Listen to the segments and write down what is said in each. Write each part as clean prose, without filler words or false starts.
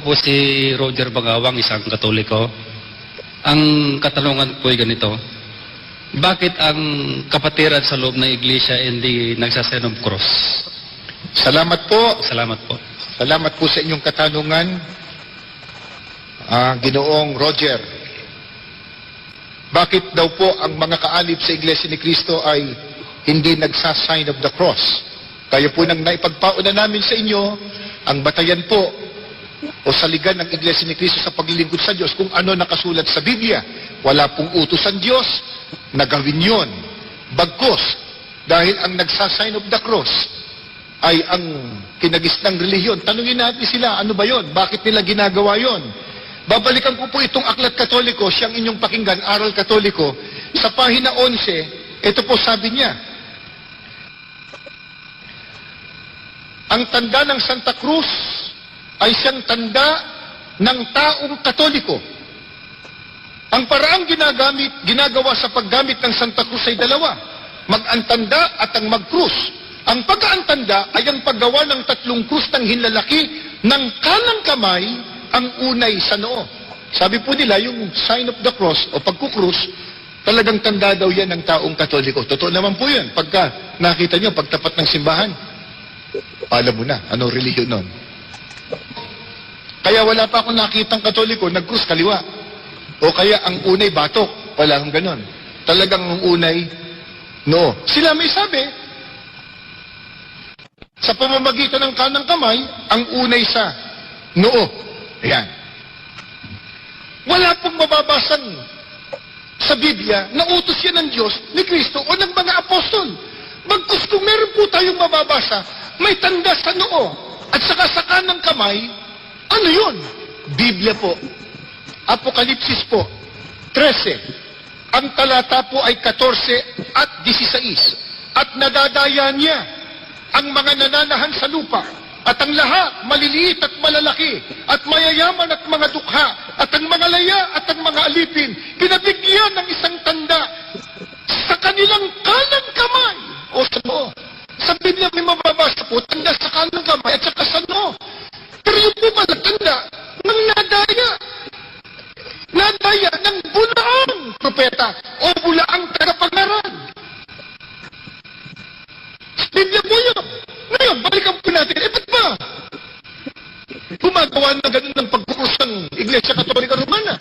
Po si Roger Bagawang, isang Katoliko. Ang katanungan po ay ganito. Bakit ang kapatiran sa loob ng iglesia hindi nagsasign of cross? Salamat po. Salamat po. Salamat po sa inyong katanungan, Ginoong Roger. Bakit daw po ang mga kaalip sa Iglesia ni Cristo ay hindi nagsasign of the cross? Kaya po nang naipagpauna namin sa inyo, ang batayan po o saligan ng Iglesia ni Cristo sa paglilingkod sa Diyos kung ano nakasulat sa Biblia. Wala pong utos ang Diyos na gawin yun. Bagkus, dahil ang nagsasign of the cross ay ang kinagisnang relihiyon. Tanungin natin sila, ano ba yon? Bakit nila ginagawa yon? Babalikan ko po itong Aklat Katoliko, siyang inyong pakinggan, Aral Katoliko. Sa pahina 11, ito po sabi niya, ang tanda ng Santa Cruz ay siyang tanda ng taong Katoliko. Ang paraang ginagawa sa paggamit ng Santa Cruz ay dalawa, mag-antanda at ang mag-krus. Ang pag-aantanda ay ang paggawa ng 3 krus ng hinlalaki ng kanang kamay, ang unay sa noo. Sabi po nila, yung sign of the cross o pagkukrus, talagang tanda daw yan ng taong Katoliko. Totoo naman po yan. Pagka nakita nyo, pagtapat ng simbahan, alam mo na, anong relihiyon nun. Kaya wala pa akong nakitang Katoliko, nag-krus kaliwa. O kaya ang unay batok, wala akong ganon. Talagang ang unay, no. Sila may sabi, sa pamamagitan ng kanang kamay, ang unay sa noo. Ayan. Wala pong mababasang sa Biblia na utos yan ng Diyos, ni Kristo, o ng mga apostol. Bagkus kung meron po tayong mababasa, may tanda sa noo, at saka sa kanang kamay, ano yun? Biblia po. Apokalipsis po, 13. Ang talata po ay 14 at 16. At nadadaya niya ang mga nananahan sa lupa, at ang lahat, maliliit at malalaki, at mayayaman at mga dukha, at ang mga laya at ang mga alipin, pinabigyan ng isang tanda sa kanilang kanang kamay o sa noo. Sa Biblia may mababasa po, tanda sa kanang kamay at saka sa noo. Pero yung po pala tanda ng nadaya. Nadaya ng bulaang propeta o bulaang tagapangaral. Biblia po yun. Ngayon, balikan po natin. Ba't ba? Gumagawa na ganun ng pagkukus ng Iglesia Katolika Romana.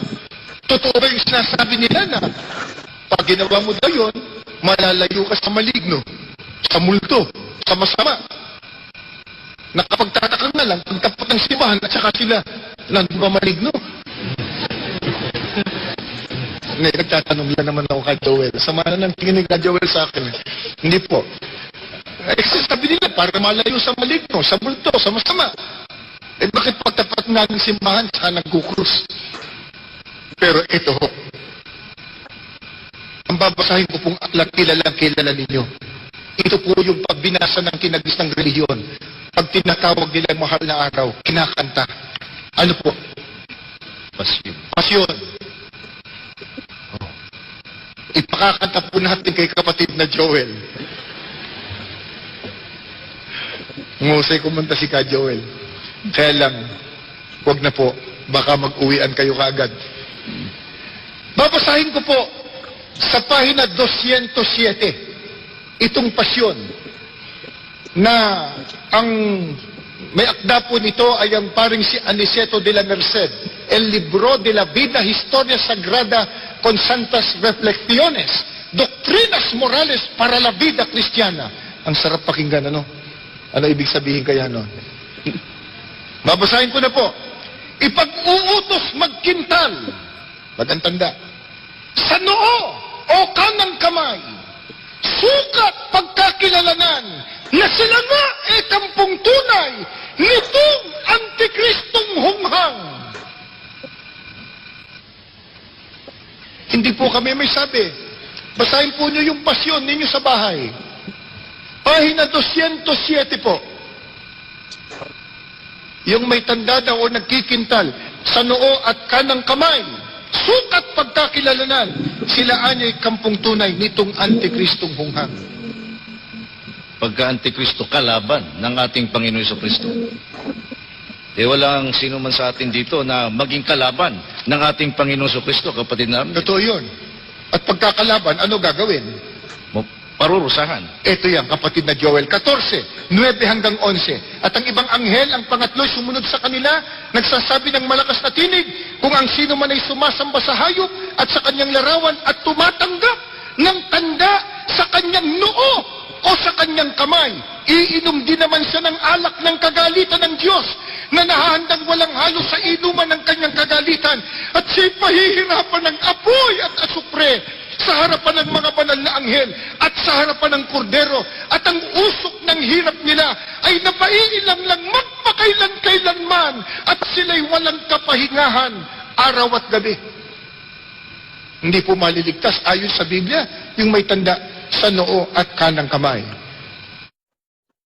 Totoo ba yung sinasabi nila na pag ginawa mo daw yun, malalayo ka sa maligno, sa multo, sa masama. Nakapagtatakang na lang, pagtapat ng simbahan at saka sila, nandun ba maligno? Nagtatanong lang naman ako kay Joel. Sama na ng tingin ni Joel sa akin. Hindi po. Sabi nila, para malayo sa maligno, sa multo, sa masama. Bakit pagtapat nga ng simbahan, saka nagkukrus? Pero ito ho, ang babasahin ko pong aklat, kilala ninyo. Ito po yung pagbinasa ng kinagisnang relihiyon. Pag tinatawag nila mahal na araw, kinakanta. Ano po? Pasyon. Pasyon. Oh. Ipakakanta po natin kay kapatid na Joel. Ngusay kumanta si Ka Joel. Kaya lang, wag na po. Baka mag-uwian kayo kaagad. Babasahin ko po sa pahina 207 itong pasyon na ang may akda po nito ay ang paring si Aniceto de la Merced, El Libro de la Vida Historia Sagrada con Santas Reflexiones, Doctrinas Morales para la Vida Cristiana. Ang sarap pakinggan, ano? Ano ibig sabihin kaya nun? Babasahin ko na po. Ipag-uutos magkintal, magantanda, sa noo o kanang kamay, sukat pagkakilalanan na sila nga kampong tunay nitong Antikristong hunghang. Hindi po kami may sabi. Basahin po niyo yung pasyon ninyo sa bahay. Pahina 207 po. Yung may tanda daw o nagkikintal sa noo at kanang kamay, sukat pagkakilalanan, sila anya'y kampong tunay nitong Antikristong hunghang. Pagka-Antikristo, kalaban ng ating Panginoon Kristo. walang sino man sa atin dito na maging kalaban ng ating Panginoong Kristo, kapatid namin. Totoo yun. At pagkakalaban, ano gagawin? Parurusahan. Ito yan, kapatid na Joel 14, 9 hanggang 11. At ang ibang anghel, ang pangatlo, sumunod sa kanila, nagsasabi ng malakas na tinig, kung ang sino man ay sumasamba sa hayop at sa kanyang larawan at tumatanggap ng tanda sa kanyang noo o sa kanyang kamay, iinom din naman siya ng alak ng kagalitan ng Diyos na nahahandang walang halo sa inuman ng kanyang kagalitan, at siya'y pahihirapan ng apoy at asupre sa harapan ng mga banal na anghel at sa harapan ng kordero, at ang usok ng hirap nila ay napaiilang lang magpakailan-kailanman, at sila'y walang kapahingahan araw at gabi. Hindi po maliligtas ayon sa Biblia yung may tanda sa noo at kanang kamay.